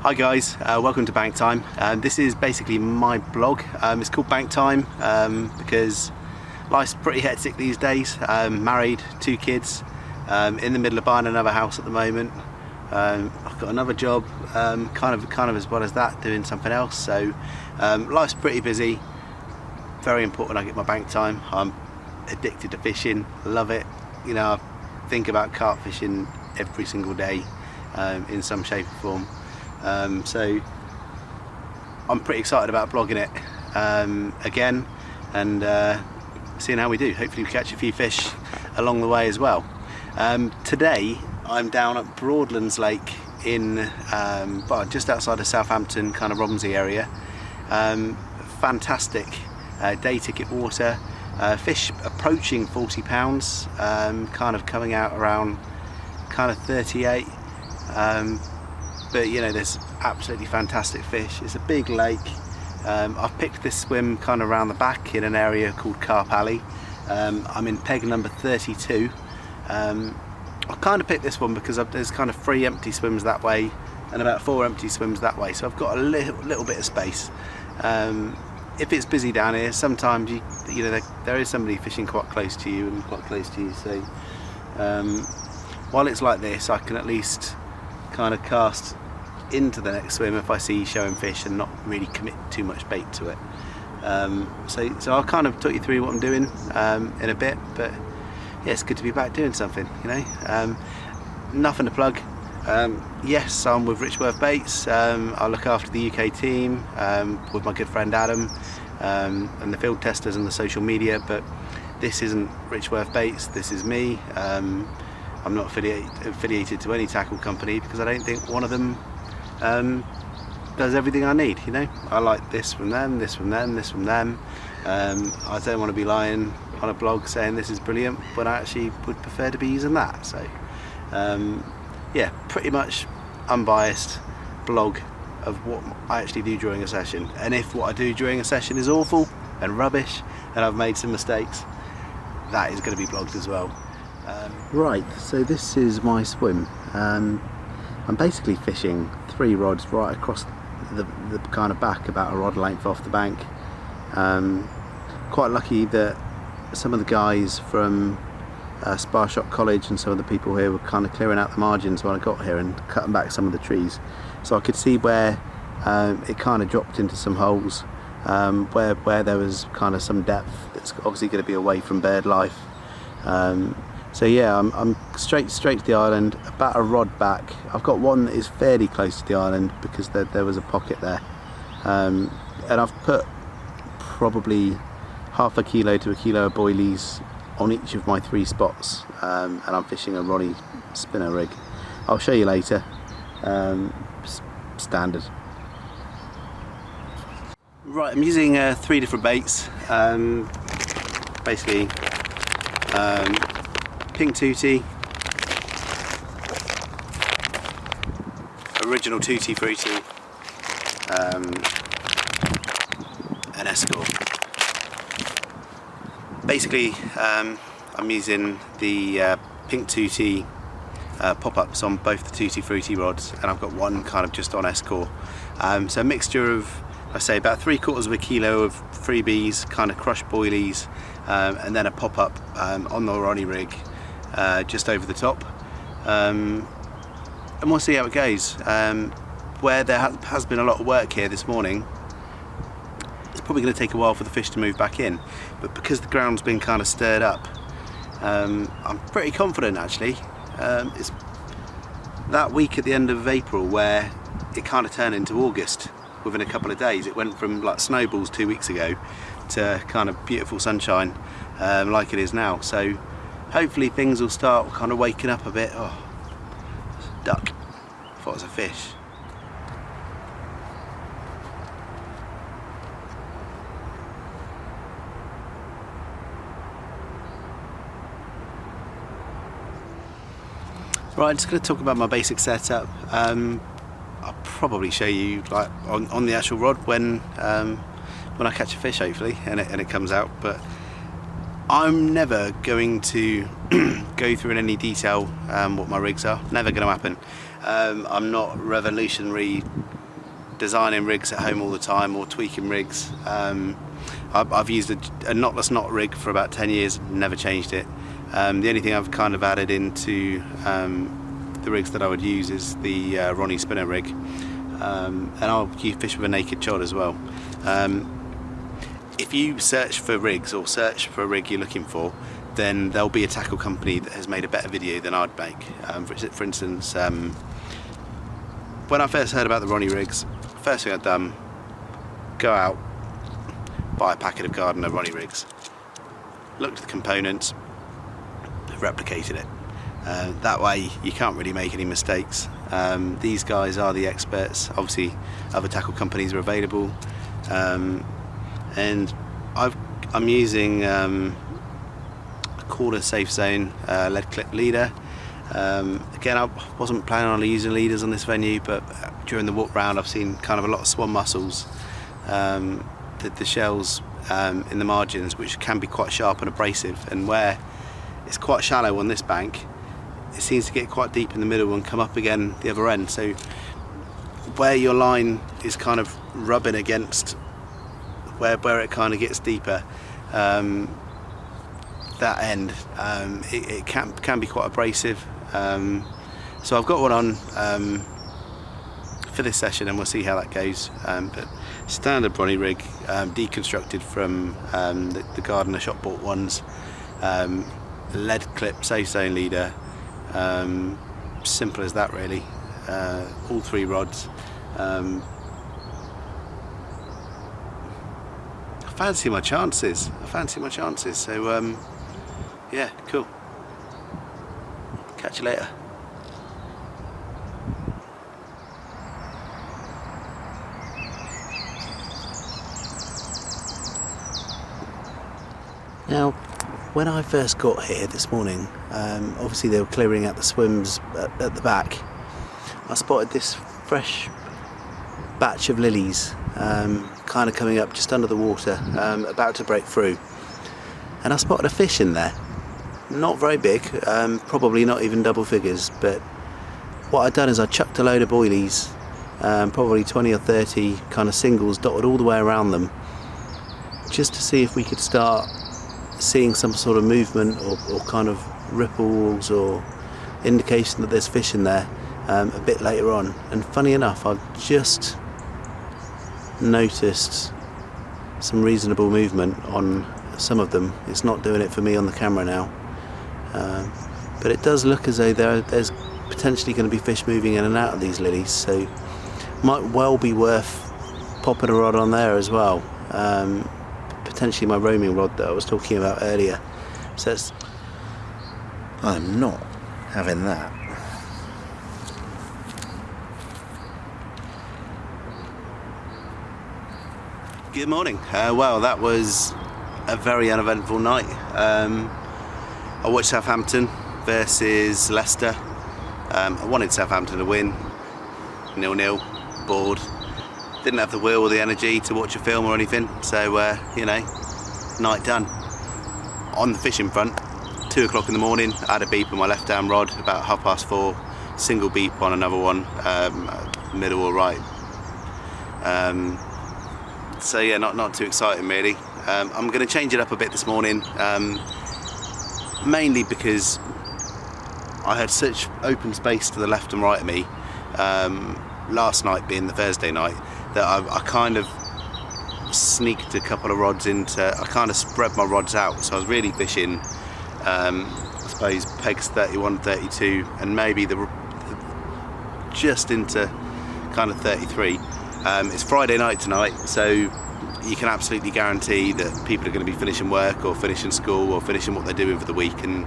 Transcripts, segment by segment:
Hi guys, welcome to Bank Time. This is basically my blog. It's called Bank Time because life's pretty hectic these days. Married, 2 kids, in the middle of buying another house at the moment. I've got another job, kind of as well as that, doing something else. So life's pretty busy. Very important I get my bank time. I'm addicted to fishing, love it. You know, I think about carp fishing every single day in some shape or form. So I'm pretty excited about blogging it again and seeing how we do. Hopefully we catch a few fish along the way as well. Today I'm down at Broadlands Lake in just outside of Southampton, kind of Romsey area. Fantastic day ticket water, fish approaching 40 pounds, kind of coming out around kind of 38. But you know, there's absolutely fantastic fish. It's a big lake. I've picked this swim kind of around the back in an area called Carp Alley. I'm in peg number 32. I kind of picked this one because there's kind of 3 empty swims that way and about 4 empty swims that way, so I've got a little bit of space. If it's busy down here, sometimes you know there is somebody fishing quite close to you and quite close to you. So while it's like this, I can at least kind of cast into the next swim if I see showing fish and not really commit too much bait to it. So I'll kind of talk you through what I'm doing in a bit, but yeah, it's good to be back doing something, you know. Nothing to plug. Yes, I'm with Richworth Baits. I look after the UK team with my good friend Adam and the field testers and the social media, but this isn't Richworth Baits, this is me. I'm not affiliated to any tackle company because I don't think one of them does everything I need, you know. I like this from them, this from them, this from them. I don't want to be lying on a blog saying this is brilliant when I actually would prefer to be using that. So yeah, pretty much unbiased blog of what I actually do during a session, and if what I do during a session is awful and rubbish and I've made some mistakes, that is going to be blogged as well. Right, so this is my swim. I'm basically fishing 3 rods right across the kind of back, about a rod length off the bank. Quite lucky that some of the guys from Sparshot College and some of the people here were kind of clearing out the margins when I got here and cutting back some of the trees, so I could see where it kind of dropped into some holes, where there was kind of some depth that's obviously going to be away from bird life. So yeah, I'm straight to the island, about a rod back. I've got one that is fairly close to the island because there was a pocket there, and I've put probably half a kilo to a kilo of boilies on each of my 3 spots, and I'm fishing a Ronnie spinner rig. I'll show you later. Standard. Right, I'm using 3 different baits. Basically pink tootie, original tutti frutti, and escort. Basically I'm using the pink tootie pop-ups on both the tutti frutti rods, and I've got one kind of just on escort. So a mixture of, I say, about 3/4 of a kilo of freebies, kind of crushed boilies, and then a pop-up on the Ronnie rig just over the top, and we'll see how it goes. Where there has been a lot of work here this morning, it's probably going to take a while for the fish to move back in, but because the ground's been kind of stirred up, I'm pretty confident actually. It's that week at the end of April where it kind of turned into August within a couple of days. It went from like snowballs 2 weeks ago to kind of beautiful sunshine like it is now. So hopefully things will start kind of waking up a bit. Oh, duck. I thought it was a fish. Right, I'm just going to talk about my basic setup. I'll probably show you like on the actual rod when I catch a fish, hopefully, and it comes out. But I'm never going to go through in any detail what my rigs are. Never going to happen. I'm not revolutionary designing rigs at home all the time or tweaking rigs. I've used a knotless knot rig for about 10 years, never changed it. The only thing I've kind of added into the rigs that I would use is the Ronnie spinner rig, and I'll fish with a naked chod as well. If you search for rigs or search for a rig you're looking for, then there'll be a tackle company that has made a better video than I'd make. For instance, when I first heard about the Ronnie rigs, first thing I'd done, go out, buy a packet of Gardner Ronnie rigs, looked at the components, replicated it. That way you can't really make any mistakes. These guys are the experts. Obviously other tackle companies are available, and I'm using a quarter safe zone lead clip leader. Again, I wasn't planning on using leaders on this venue, but during the walk round I've seen kind of a lot of swan mussels, the shells in the margins, which can be quite sharp and abrasive, and where it's quite shallow on this bank, it seems to get quite deep in the middle and come up again the other end. So where your line is kind of rubbing against where it kind of gets deeper, that end, it can be quite abrasive. So I've got one on for this session, and we'll see how that goes. But standard Ronnie rig, deconstructed from the Gardner shop bought ones, lead clip safe zone leader, simple as that really. All 3 rods. I fancy my chances. So yeah, cool. Catch you later. Now, when I first got here this morning, obviously they were clearing out the swims at the back. I spotted this fresh batch of lilies, kind of coming up just under the water, about to break through. And I spotted a fish in there. Not very big, probably not even double figures, but what I'd done is I chucked a load of boilies, probably 20 or 30 kind of singles dotted all the way around them, just to see if we could start seeing some sort of movement or kind of ripples or indication that there's fish in there a bit later on. And funny enough, I've just noticed some reasonable movement on some of them. It's not doing it for me on the camera now, but it does look as though there's potentially going to be fish moving in and out of these lilies, so might well be worth popping a rod on there as well. Potentially my roaming rod that I was talking about earlier. So I'm not having that. Good morning. Well, that was a very uneventful night. I watched Southampton versus Leicester. I wanted Southampton to win. 0-0, bored. Didn't have the will or the energy to watch a film or anything, so you know, night done. On the fishing front, 2 o'clock in the morning, I had a beep on my left hand rod, about 4:30, single beep on another one, middle or right. So yeah, not too exciting really. I'm going to change it up a bit this morning, mainly because I had such open space to the left and right of me, last night being the Thursday night, that I kind of sneaked a couple of rods into, I kind of spread my rods out, so I was really fishing, I suppose pegs 31, 32, and maybe just into kind of 33. It's Friday night tonight, so you can absolutely guarantee that people are going to be finishing work or finishing school or finishing what they're doing for the week and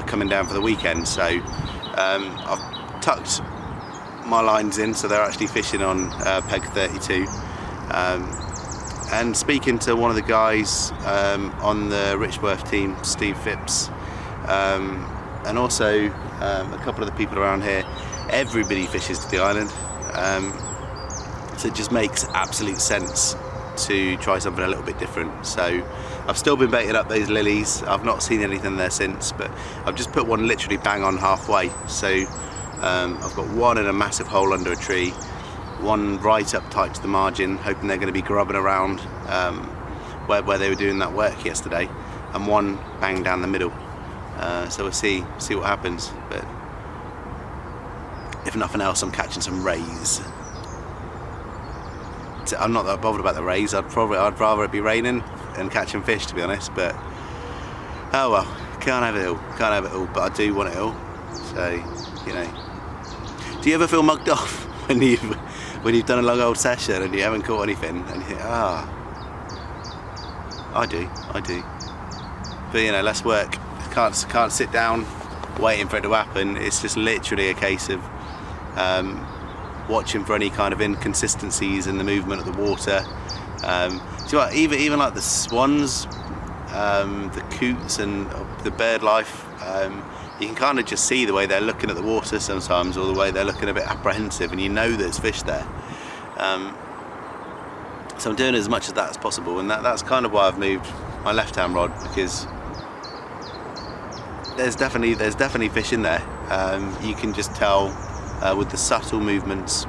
coming down for the weekend. So I've tucked my lines in, so they're actually fishing on peg 32. And speaking to one of the guys on the Richworth team, Steve Phipps, and also a couple of the people around here, everybody fishes to the island. So it just makes absolute sense to try something a little bit different. So I've still been baiting up those lilies. I've not seen anything there since, but I've just put one literally bang on halfway. So I've got one in a massive hole under a tree, one right up tight to the margin, hoping they're going to be grubbing around where they were doing that work yesterday, and one bang down the middle. So we'll see what happens. But if nothing else, I'm catching some rays. I'm not that bothered about the rays. I'd rather it be raining and catching fish, to be honest. But oh well, can't have it all. But I do want it all. So, you know. Do you ever feel mugged off when you've done a long old session and you haven't caught anything, and you think, I do. But you know, less work. Can't sit down waiting for it to happen. It's just literally a case of watching for any kind of inconsistencies in the movement of the water. So what, even like the swans, the coots and the bird life, you can kind of just see the way they're looking at the water sometimes, or the way they're looking a bit apprehensive, and you know there's fish there. So I'm doing as much of that as possible, and that's kind of why I've moved my left hand rod, because there's definitely fish in there. You can just tell with the subtle movements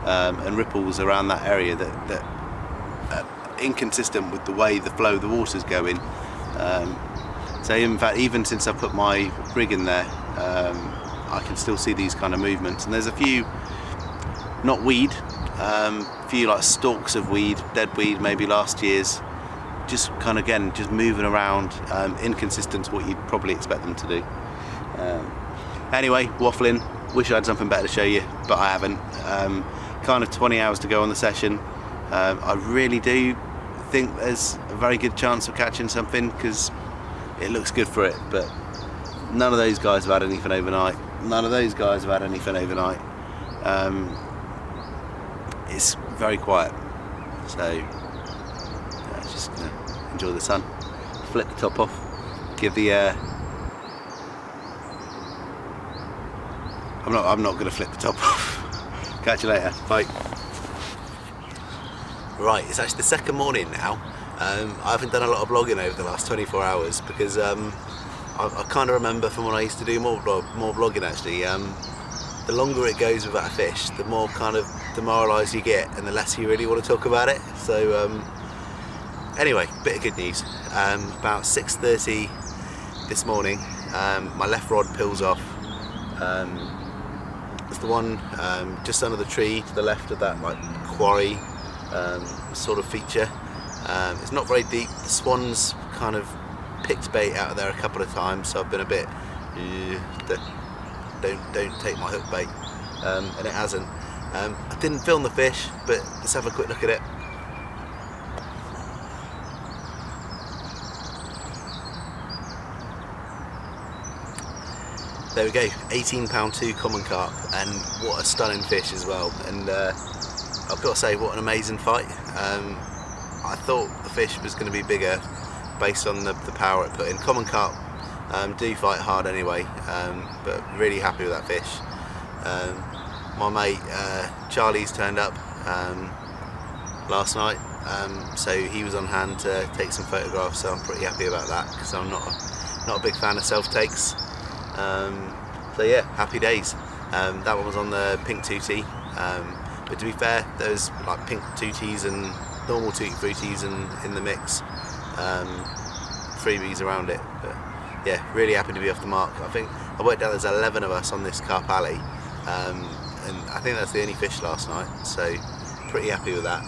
and ripples around that area that inconsistent with the way the flow of the water's going. So in fact, even since I put my rig in there, I can still see these kind of movements. And there's a few, not weed, few like stalks of weed, dead weed, maybe last year's, just kind of again just moving around, inconsistent to what you'd probably expect them to do. Anyway, waffling. Wish I had something better to show you, but I haven't. Kind of 20 hours to go on the session. I really do think there's a very good chance of catching something, because it looks good for it, but none of those guys have had anything overnight. It's very quiet, so just gonna enjoy the sun, flip the top off, give the I'm not gonna flip the top off. Catch you later, bye. Right, it's actually the second morning now. I haven't done a lot of vlogging over the last 24 hours because I kind of remember from when I used to do more vlogging actually. The longer it goes without a fish, the more kind of demoralised you get, and the less you really want to talk about it. So anyway, bit of good news. About 6:30 this morning, my left rod peels off. It's the one just under the tree to the left of that like quarry sort of feature. It's not very deep. The swans kind of picked bait out of there a couple of times, so I've been a bit don't take my hook bait, and it hasn't. I didn't film the fish, but let's have a quick look at it. There we go, 18-pound 2 common carp, and what a stunning fish as well. And I've got to say, what an amazing fight. I thought the fish was going to be bigger based on the power it put in. Common carp do fight hard anyway, but really happy with that fish. My mate Charlie's turned up last night, so he was on hand to take some photographs, so I'm pretty happy about that, because I'm not a big fan of self-takes. So yeah, happy days. That one was on the pink tootie, but to be fair, there's like pink tooties and normal tutti fruities in the mix, freebies around it. But yeah, really happy to be off the mark. I think I worked out there's 11 of us on this Carp Alley, and I think that's the only fish last night, so pretty happy with that.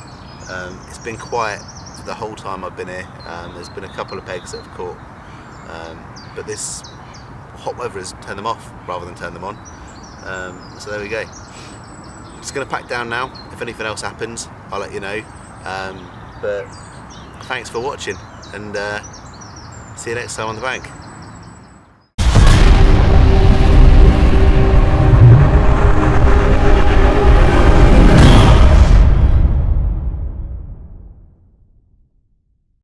It's been quiet the whole time I've been here. There's been a couple of pegs that have caught, but this hot weather has turned them off rather than turn them on. So there we go. Just going to pack down now. If anything else happens, I'll let you know. But thanks for watching, and see you next time on the bank.